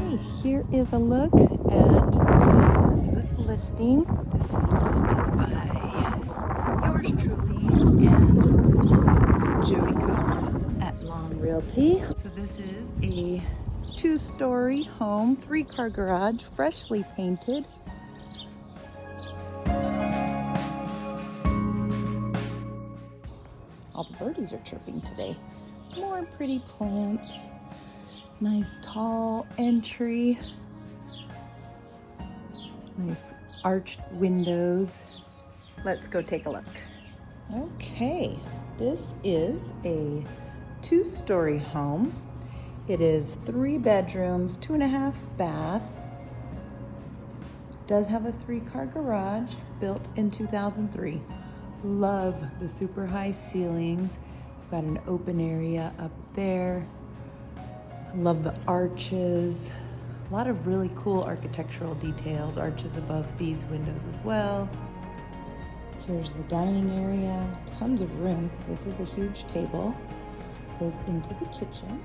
Okay, here is a look at this listing. This is listed by yours truly and Jody Cook at Long Realty. So this is a 2-story home, 3-car garage, freshly painted. All the birdies are chirping today. More pretty plants. Nice tall entry. Nice arched windows. Let's go take a look. Okay, this is a 2-story home. It is 3 bedrooms, 2.5 bath. Does have a 3-car garage built in 2003. Love the super high ceilings. Got an open area up there. I love the arches. A lot of really cool architectural details, arches above these windows as well. Here's the dining area, tons of room because this is a huge table. Goes into the kitchen.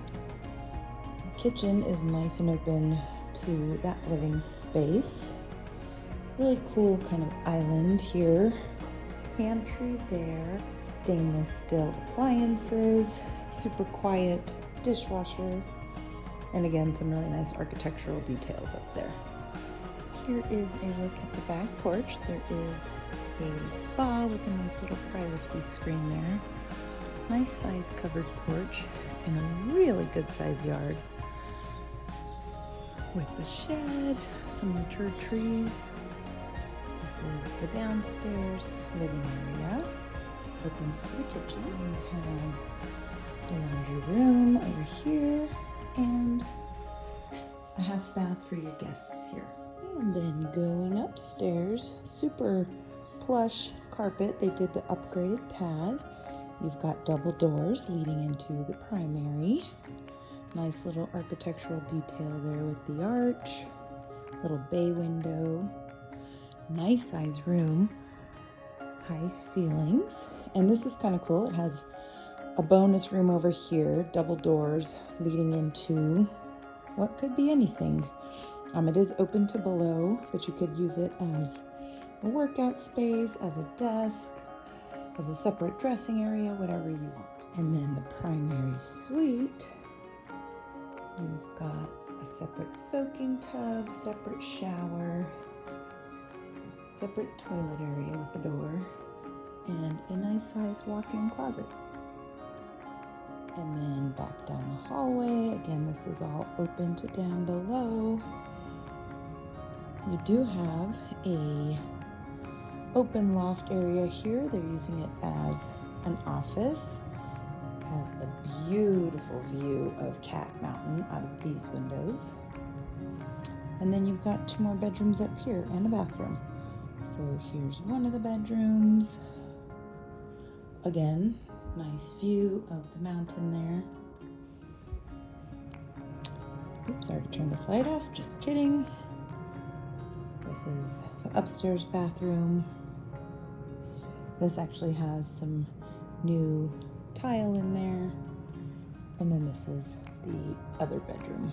The kitchen is nice and open to that living space. Really cool kind of island here. Pantry there, stainless steel appliances, super quiet dishwasher. And again, some really nice architectural details up there. Here is a look at the back porch. There is a spa with a nice little privacy screen there. Nice size covered porch and a really good size yard. With the shed, some mature trees. This is the downstairs living area. Opens to the kitchen. We have the laundry room over here. And a half bath for your guests here. And then going upstairs, super plush carpet. They did the upgraded pad. You've got double doors leading into the primary. Nice little architectural detail there with the arch. Little bay window. Nice size room. High ceilings. And this is kind of cool. It has a bonus room over here, double doors leading into what could be anything. It is open to below, but you could use it as a workout space, as a desk, as a separate dressing area, whatever you want. And then the primary suite, you've got a separate soaking tub, separate shower, separate toilet area with a door, and a nice size walk-in closet. And then back down the hallway. Again, this is all open to down below. You do have a open loft area here. They're using it as an office. Has a beautiful view of Cat Mountain out of these windows. And then you've got 2 more bedrooms up here and a bathroom. So here's one of the bedrooms. Again, nice view of the mountain there. Oops, I already turned this light off, just kidding. This is the upstairs bathroom. This actually has some new tile in there. And then this is the other bedroom.